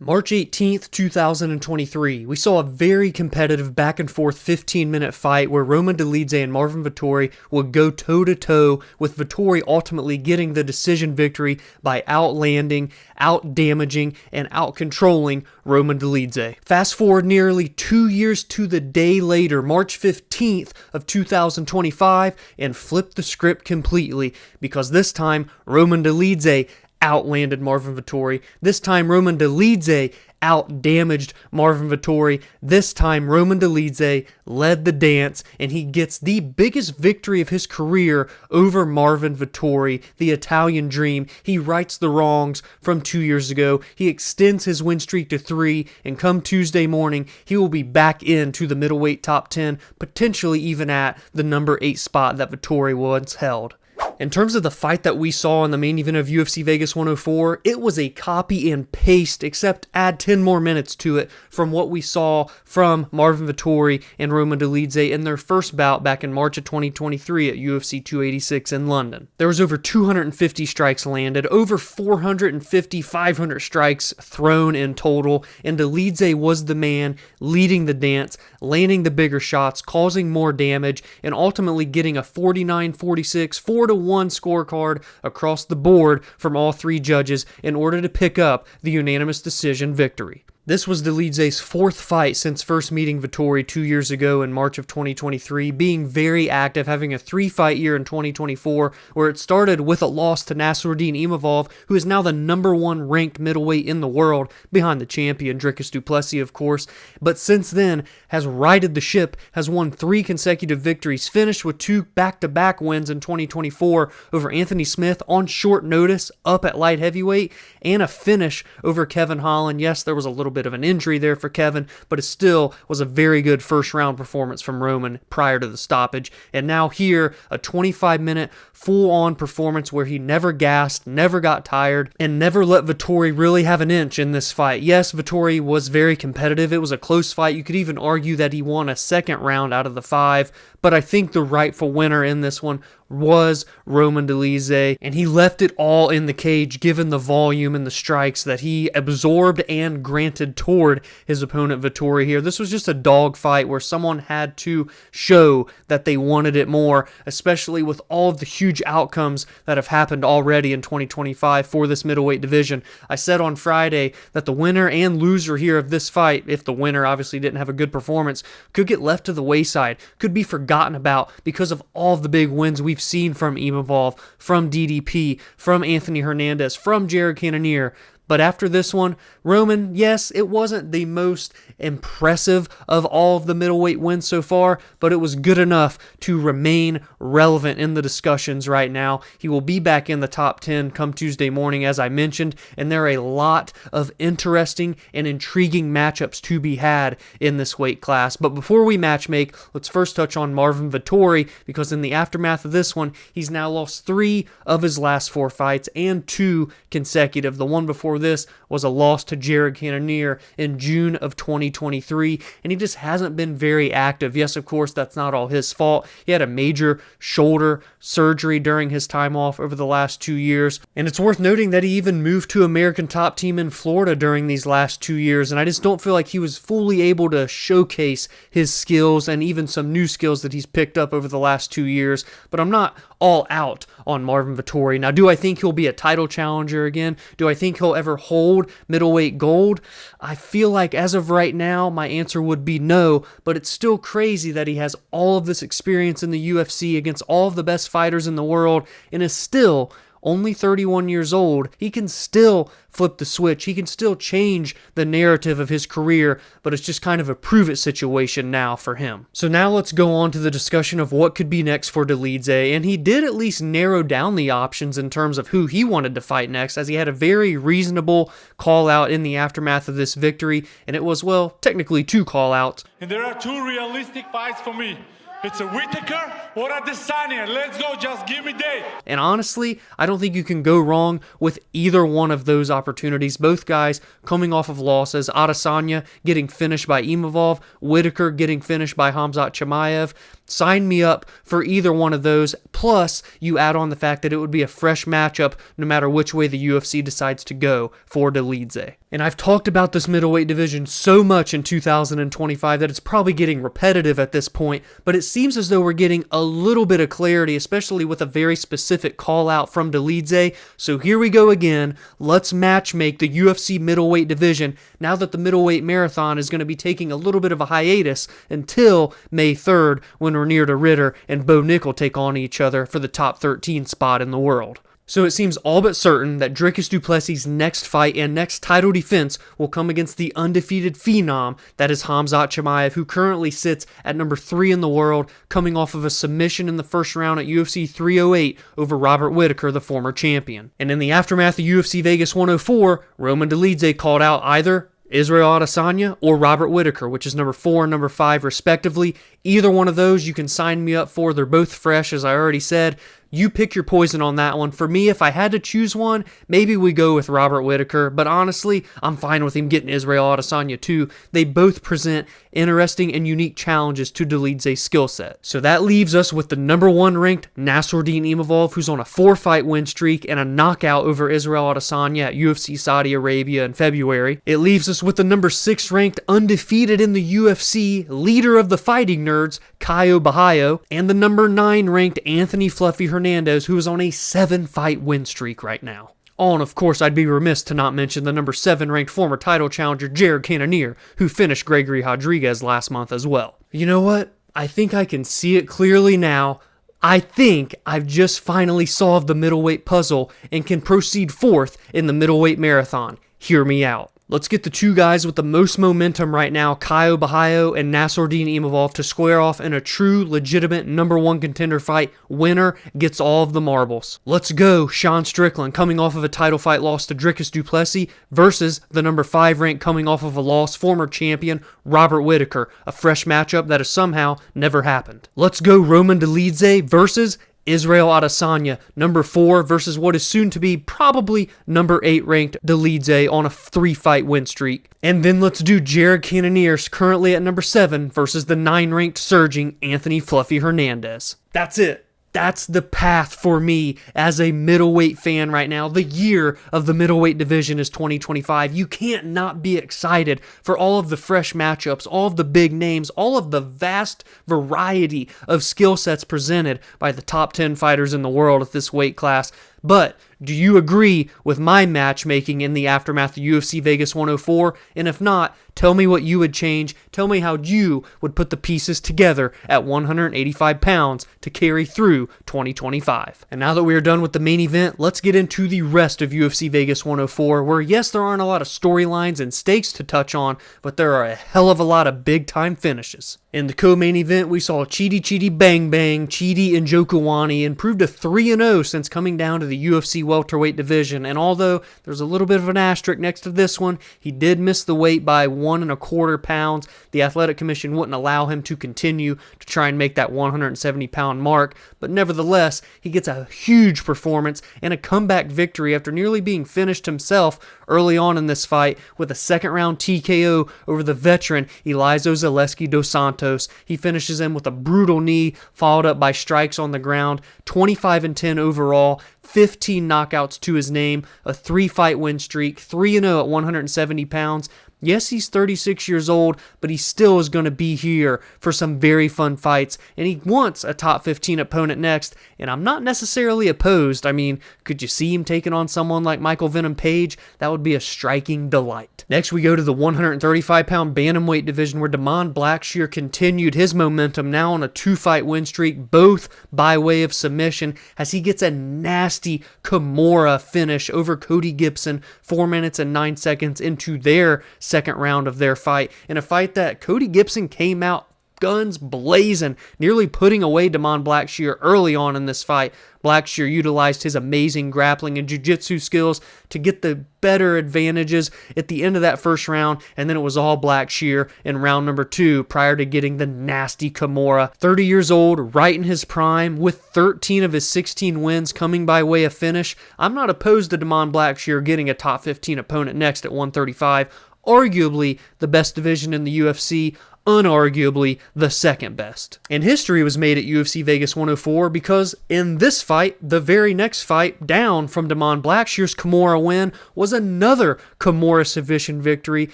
March 18th, 2023, we saw a very competitive back-and-forth 15-minute fight where Roman Dolidze and Marvin Vettori would go toe-to-toe, with Vettori ultimately getting the decision victory by outlanding, out-damaging, and out-controlling Roman Dolidze. Fast forward nearly 2 years to the day later, March 15th of 2025, and flip the script completely, because this time, Roman Dolidze outlanded Marvin Vettori. This time, Roman Dolidze out-damaged Marvin Vettori. This time, Roman Dolidze led the dance, and he gets the biggest victory of his career over Marvin Vettori, the Italian Dream. He rights the wrongs from 2 years ago. He extends his win streak to 3, and come Tuesday morning, he will be back into the middleweight top 10, potentially even at the number 8 spot that Vettori once held. In terms of the fight that we saw in the main event of UFC Vegas 104, it was a copy and paste, except add 10 more minutes to it from what we saw from Marvin Vettori and Roman Dolidze in their first bout back in March of 2023 at UFC 286 in London. There was over 250 strikes landed, over 450, 500 strikes thrown in total, and Dolidze was the man leading the dance, landing the bigger shots, causing more damage, and ultimately getting a 49-46, 4-1 scorecard across the board from all 3 judges in order to pick up the unanimous decision victory. This was Dolidze's 4th fight since first meeting Vettori 2 years ago in March of 2023, being very active, having a 3-fight year in 2024, where it started with a loss to Nassourdine Imavov, who is now the number 1 ranked middleweight in the world, behind the champion Dricus du Plessis, of course, but since then has righted the ship, has won 3 consecutive victories, finished with 2 back-to-back wins in 2024 over Anthony Smith on short notice up at light heavyweight, and a finish over Kevin Holland. Yes, there was a little bit of an injury there for Kevin, but it still was a very good first round performance from Roman prior to the stoppage. And now here, a 25-minute full-on performance where he never gassed, never got tired, and never let Vettori really have an inch in this fight. Yes, Vettori was very competitive. It was a close fight. You could even argue that he won a second round out of the 5, but I think the rightful winner in this one was Roman Dolidze, and he left it all in the cage given the volume and the strikes that he absorbed and granted toward his opponent Vettori here. This was just a dogfight where someone had to show that they wanted it more, especially with all of the huge outcomes that have happened already in 2025 for this middleweight division. I said on Friday that the winner and loser here of this fight, if the winner obviously didn't have a good performance, could get left to the wayside, could be forgotten about because of all of the big wins we've seen from Imavov, from DDP, from Anthony Hernandez, from Jared Cannonier. But after this one, Roman, yes, it wasn't the most impressive of all of the middleweight wins so far, but it was good enough to remain relevant in the discussions right now. He will be back in the top 10 come Tuesday morning, as I mentioned, and there are a lot of interesting and intriguing matchups to be had in this weight class. But before we matchmake, let's first touch on Marvin Vettori, because in the aftermath of this one, he's now lost 3 of his last 4 fights and 2 consecutive. The one before this was a loss to Jared Cannonier in June of 2023, and he just hasn't been very active. Yes, of course, that's not all his fault. He had a major shoulder surgery during his time off over the last 2 years, and it's worth noting that he even moved to American Top Team in Florida during these last 2 years, and I just don't feel like he was fully able to showcase his skills and even some new skills that he's picked up over the last 2 years, but I'm not all out on Marvin Vettori. Now, do I think he'll be a title challenger again? Do I think he'll ever hold middleweight gold? I feel like as of right now, my answer would be no, but it's still crazy that he has all of this experience in the UFC against all of the best fighters in the world and is still only 31 years old. He can still flip the switch. He can still change the narrative of his career, but it's just kind of a prove-it situation now for him. So now let's go on to the discussion of what could be next for Dolidze, and he did at least narrow down the options in terms of who he wanted to fight next, as he had a very reasonable call-out in the aftermath of this victory, and it was, well, technically 2 call-outs. And there are 2 realistic fights for me. It's a Whittaker or Adesanya. Let's go, just give me date. And honestly, I don't think you can go wrong with either one of those opportunities. Both guys coming off of losses. Adesanya getting finished by Imavov, Whitaker getting finished by Khamzat Chimaev. Sign me up for either one of those. Plus, you add on the fact that it would be a fresh matchup no matter which way the UFC decides to go for Dolidze. And I've talked about this middleweight division so much in 2025 that it's probably getting repetitive at this point, but it seems as though we're getting a little bit of clarity, especially with a very specific call out from Dolidze. So here we go again. Let's matchmake the UFC middleweight division now that the middleweight marathon is going to be taking a little bit of a hiatus until May 3rd when Renier de Ritter and Bo Nickel take on each other for the top 13 spot in the world. So it seems all but certain that Dricus du Plessis' next fight and next title defense will come against the undefeated phenom that is Khamzat Chimaev, who currently sits at number 3 in the world, coming off of a submission in the first round at UFC 308 over Robert Whitaker, the former champion. And in the aftermath of UFC Vegas 104, Roman Dolidze called out either Israel Adesanya or Robert Whitaker, which is number 4 and number 5 respectively. Either one of those you can sign me up for. They're both fresh, as I already said. You pick your poison on that one. For me, if I had to choose one, maybe we go with Robert Whitaker, but honestly, I'm fine with him getting Israel Adesanya too. They both present interesting and unique challenges to Dolidze's skill set. So that leaves us with the number 1 ranked Nassourdine Imavov, who's on a 4-fight win streak and a knockout over Israel Adesanya at UFC Saudi Arabia in February. It leaves us with the number 6 ranked undefeated in the UFC, leader of the fighting nerds, Caio Borralho, and the number 9 ranked Anthony Fluffy Hernandez, who is on a 7-fight win streak right now. Oh, and of course, I'd be remiss to not mention the number 7 ranked former title challenger Jared Cannonier, who finished Gregory Rodriguez last month as well. You know what? I think I can see it clearly now. I think I've just finally solved the middleweight puzzle and can proceed forth in the middleweight marathon. Hear me out. Let's get the two guys with the most momentum right now, Caio Borralho and Nassourdine Imavov, to square off in a true, legitimate number 1 contender fight. Winner gets all of the marbles. Let's go, Sean Strickland, coming off of a title fight loss to Dricus du Plessis, versus the number 5 rank coming off of a loss, former champion Robert Whitaker, a fresh matchup that has somehow never happened. Let's go, Roman Dolidze versus Israel Adesanya, number 4 versus what is soon to be probably number 8 ranked Dolidze on a 3-fight win streak. And then let's do Jared Cannonier, currently at number 7 versus the 9 ranked surging Anthony Fluffy Hernandez. That's it. That's the path for me as a middleweight fan right now. The year of the middleweight division is 2025. You can't not be excited for all of the fresh matchups, all of the big names, all of the vast variety of skill sets presented by the top 10 fighters in the world at this weight class. But do you agree with my matchmaking in the aftermath of UFC Vegas 104? And if not, tell me what you would change. Tell me how you would put the pieces together at 185 pounds to carry through 2025. And now that we are done with the main event, let's get into the rest of UFC Vegas 104, where yes, there aren't a lot of storylines and stakes to touch on, but there are a hell of a lot of big-time finishes. In the co-main event, we saw Chidi Bang Bang, Chidi and Njokuani, improved to 3-0 since coming down to the UFC welterweight division, and although there's a little bit of an asterisk next to this one, he did miss the weight by 1.25 pounds. The Athletic Commission wouldn't allow him to continue to try and make that 170-pound mark, but nevertheless, he gets a huge performance and a comeback victory after nearly being finished himself early on in this fight with a second-round TKO over the veteran Elizeu Zaleski dos Santos. He finishes him with a brutal knee, followed up by strikes on the ground, 25-10 overall, 15 knockouts to his name, a 3-fight win streak, 3-0 at 170 pounds. Yes, he's 36 years old, but he still is going to be here for some very fun fights, and he wants a top 15 opponent next, and I'm not necessarily opposed. I mean, could you see him taking on someone like Michael Venom Page? That would be a striking delight. Next, we go to the 135-pound bantamweight division, where Damon Blackshear continued his momentum, now on a 2-fight win streak, both by way of submission, as he gets a nasty Kimura finish over Cody Gibson 4 minutes and 9 seconds into their second round of their fight, in a fight that Cody Gibson came out guns blazing, nearly putting away Blackshear early on in this fight. Blackshear utilized his amazing grappling and jiu-jitsu skills to get the better advantages at the end of that first round, and then it was all Blackshear in round number 2 prior to getting the nasty Kimura. 30 years old, right in his prime, with 13 of his 16 wins coming by way of finish. I'm not opposed to Blackshear getting a top 15 opponent next at 135, arguably the best division in the UFC, unarguably the second best. And history was made at UFC Vegas 104 because in this fight, the very next fight down from Blackshear's Kimura win was another Kimura submission victory,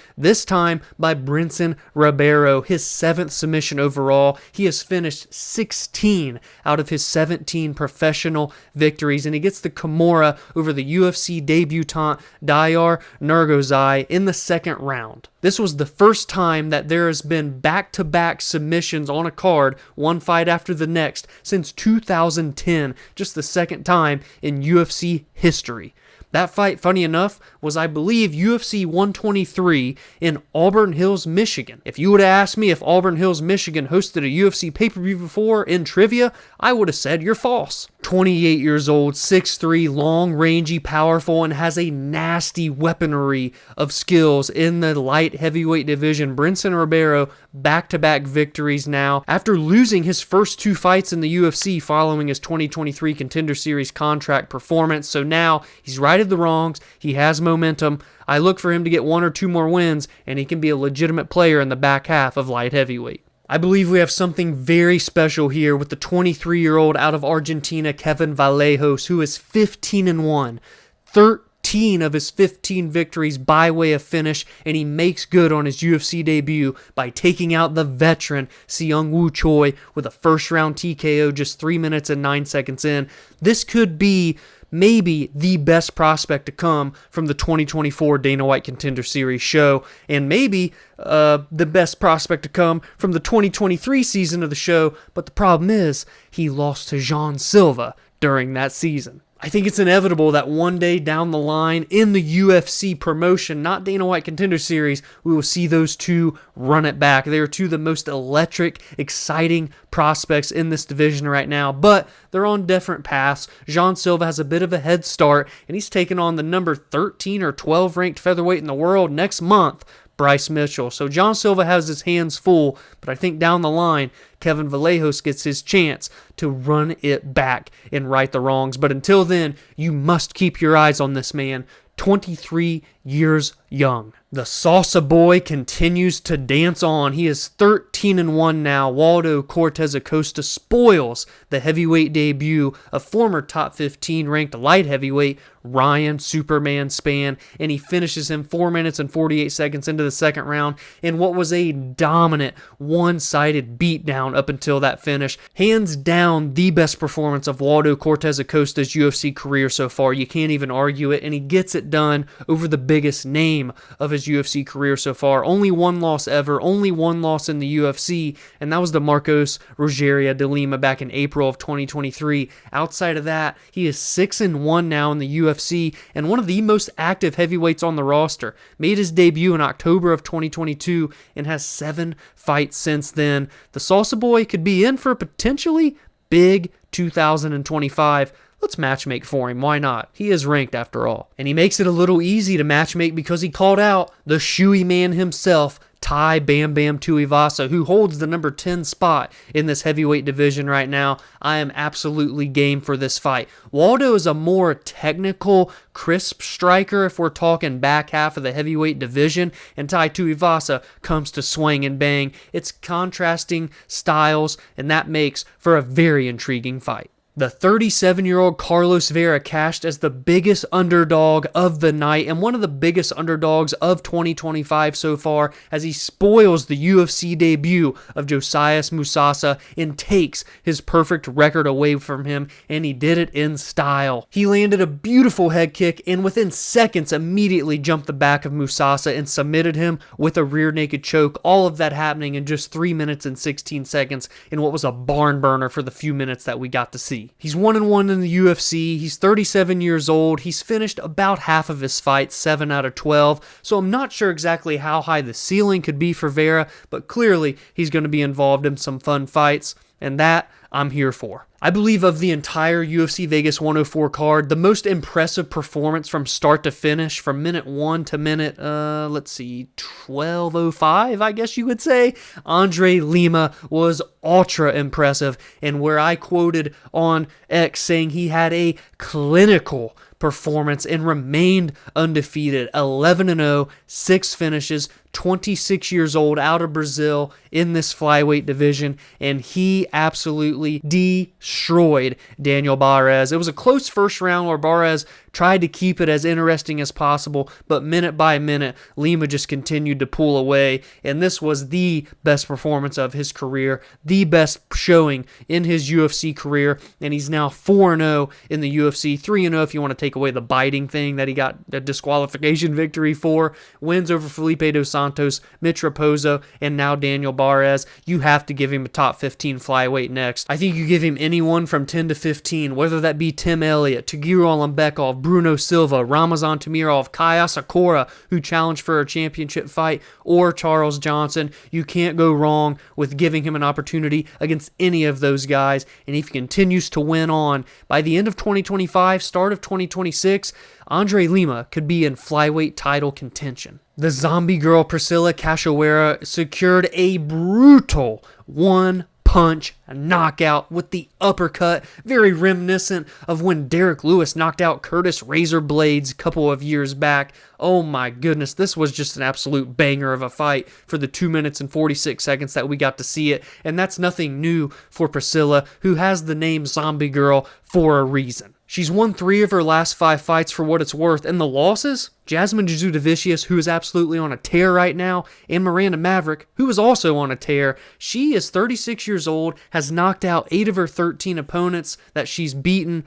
this time by Brendson Ribeiro, his 7th submission overall. He has finished 16 out of his 17 professional victories, and he gets the Kimura over the UFC debutant Diyar Nurgozhay in the second round. This was the first time that there has been back-to-back submissions on a card, one fight after the next, since 2010, just the second time in UFC history. That fight, funny enough, was, I believe, UFC 123 in Auburn Hills, Michigan. If you would have asked me if Auburn Hills, Michigan hosted a UFC pay-per-view before in trivia, I would have said you're false. 28 years old, 6'3", long, rangy, powerful, and has a nasty weaponry of skills in the light heavyweight division. Brendson Ribeiro, back-to-back victories now. After losing his first 2 fights in the UFC following his 2023 Contender Series contract performance, so now he's righted the wrongs, he has momentum. I look for him to get 1 or 2 more wins, and he can be a legitimate player in the back half of light heavyweight. I believe we have something very special here with the 23-year-old out of Argentina, Kevin Vallejos, who is 15-1, 13 of his 15 victories by way of finish, and he makes good on his UFC debut by taking out the veteran Seungwoo Choi with a first-round TKO just 3 minutes and 9 seconds in. This could be maybe the best prospect to come from the 2024 Dana White Contender Series show, and maybe the best prospect to come from the 2023 season of the show, but the problem is he lost to Jean Silva during that season. I think it's inevitable that one day down the line in the UFC promotion, not Dana White Contender Series, we will see those two run it back. They are two of the most electric, exciting prospects in this division right now, but they're on different paths. Jean Silva has a bit of a head start, and he's taking on the number 13 or 12 ranked featherweight in the world next month, Bryce Mitchell. So John Silva has his hands full, but I think down the line, Kevin Vallejos gets his chance to run it back and right the wrongs. But until then, you must keep your eyes on this man, 23 years young. The Salsa boy continues to dance on. He is 13-1 now. Waldo Cortes-Acosta spoils the heavyweight debut of former top 15 ranked light heavyweight Ryan Superman Spann, and he finishes him 4 minutes and 48 seconds into the second round in what was a dominant, one-sided beatdown up until that finish. Hands down, the best performance of Waldo Cortes-Acosta's UFC career so far. You can't even argue it, and he gets it done over the biggest name of his UFC career so far. Only one loss ever, only one loss in the UFC, and that was the Marcos Rogeria de Lima back in April of 2023. Outside of that, he is 6-1 now in the UFC, and one of the most active heavyweights on the roster. Made his debut in October of 2022 and has 7 fights since then. The Salsa boy could be in for a potentially big 2025. Let's matchmake for him. Why not? He is ranked after all. And he makes it a little easy to matchmake because he called out the shoey man himself, Tai Bam Bam Tuivasa, who holds the number 10 spot in this heavyweight division right now. I am absolutely game for this fight. Waldo is a more technical, crisp striker if we're talking back half of the heavyweight division, and Tai Tuivasa comes to swing and bang. It's contrasting styles, and that makes for a very intriguing fight. The 37-year-old Carlos Vera cashed as the biggest underdog of the night and one of the biggest underdogs of 2025 so far as he spoils the UFC debut of Josias Musasa and takes his perfect record away from him, and he did it in style. He landed a beautiful head kick and within seconds immediately jumped the back of Musasa and submitted him with a rear naked choke, all of that happening in just 3 minutes and 16 seconds in what was a barn burner for the few minutes that we got to see. UFC. He's 1-1 in the UFC. He's 37 years old. He's finished about half of his fights, 7 out of 12. So I'm not sure exactly how high the ceiling could be for Vera, but clearly he's going to be involved in some fun fights, and that I'm here for. I believe of the entire UFC Vegas 104 card, the most impressive performance from start to finish, from minute 1 to minute, 12:05, I guess you would say, Andre Lima was ultra impressive, and where I quoted on X saying he had a clinical performance and remained undefeated, 11-0, 6 finishes, 26 years old, out of Brazil in this flyweight division, and he absolutely destroyed Daniel Barez. It was a close first round where Barez tried to keep it as interesting as possible, but minute by minute, Lima just continued to pull away, and this was the best performance of his career, the best showing in his UFC career, and he's now 4-0 in the UFC, 3-0 if you want to take away the biting thing that he got a disqualification victory for, wins over Felipe dos Santos, Mitch Raposo, and now Daniel Barez. You have to give him a top 15 flyweight next. I think you give him anyone from 10 to 15, whether that be Tim Elliott, Tagiro Alimbekov, Bruno Silva, Ramazan Tamirov, Kaya Sakura, who challenged for a championship fight, or Charles Johnson. You can't go wrong with giving him an opportunity against any of those guys, and if he continues to win on, by the end of 2025, start of 2026, Andre Lima could be in flyweight title contention. The zombie girl Priscila Cachoeira secured a brutal one-punch knockout with the uppercut, very reminiscent of when Derek Lewis knocked out Curtis Razor Blades a couple of years back. Oh my goodness, this was just an absolute banger of a fight for the 2 minutes and 46 seconds that we got to see it, and that's nothing new for Priscila, who has the name Zombie Girl for a reason. She's won 3 of her last 5 fights for what it's worth, and the losses? Jasmine Jasudavicius, who is absolutely on a tear right now, and Miranda Maverick, who is also on a tear. She is 36 years old, has knocked out 8 of her 13 opponents that she's beaten.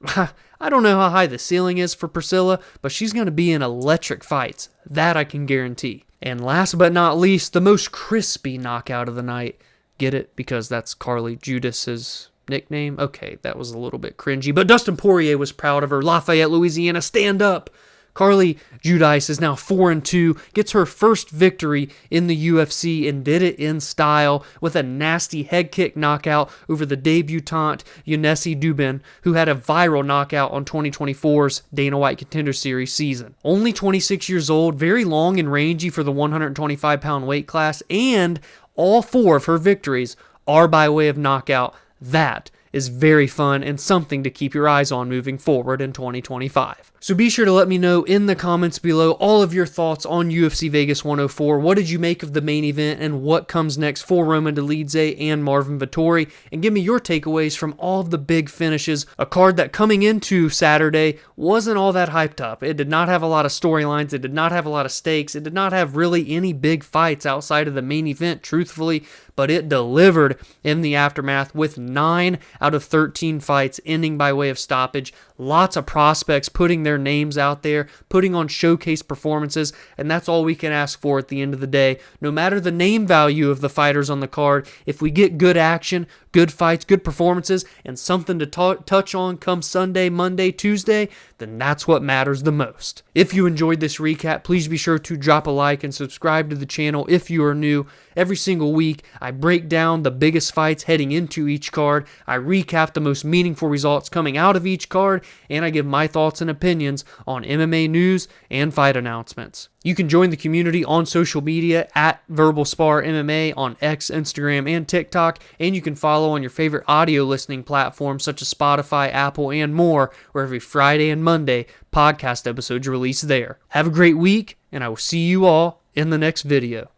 I don't know how high the ceiling is for Priscila, but she's going to be in electric fights. That I can guarantee. And last but not least, the most crispy knockout of the night. Get it? Because that's Carly Judas's nickname? Okay, that was a little bit cringy, but Dustin Poirier was proud of her. Lafayette, Louisiana, stand up. Carly Judas's is now 4-2, gets her first victory in the UFC, and did it in style with a nasty head kick knockout over the debutante Younessi Dubin, who had a viral knockout on 2024's Dana White Contender Series season. Only 26 years old, very long and rangy for the 125-pound weight class, and all 4 of her victories are by way of knockout. That is very fun and something to keep your eyes on moving forward in 2025. So be sure to let me know in the comments below all of your thoughts on UFC Vegas 104. What did you make of the main event and what comes next for Roman Dolidze and Marvin Vettori? And give me your takeaways from all of the big finishes. A card that coming into Saturday wasn't all that hyped up. It did not have a lot of storylines. It did not have a lot of stakes. It did not have really any big fights outside of the main event, truthfully. But it delivered in the aftermath with 9 out of 13 fights ending by way of stoppage. Lots of prospects putting their names out there, putting on showcase performances, and that's all we can ask for at the end of the day. No matter the name value of the fighters on the card, if we get good action, good fights, good performances, and something to touch on come Sunday, Monday, Tuesday, then that's what matters the most. If you enjoyed this recap, please be sure to drop a like and subscribe to the channel if you are new. Every single week, I break down the biggest fights heading into each card, I recap the most meaningful results coming out of each card, and I give my thoughts and opinions on MMA news and fight announcements. You can join the community on social media at Verbal Spar MMA on X, Instagram, and TikTok, and you can follow on your favorite audio listening platforms such as Spotify, Apple, and more, where every Friday and Monday podcast episodes release there. Have a great week, and I will see you all in the next video.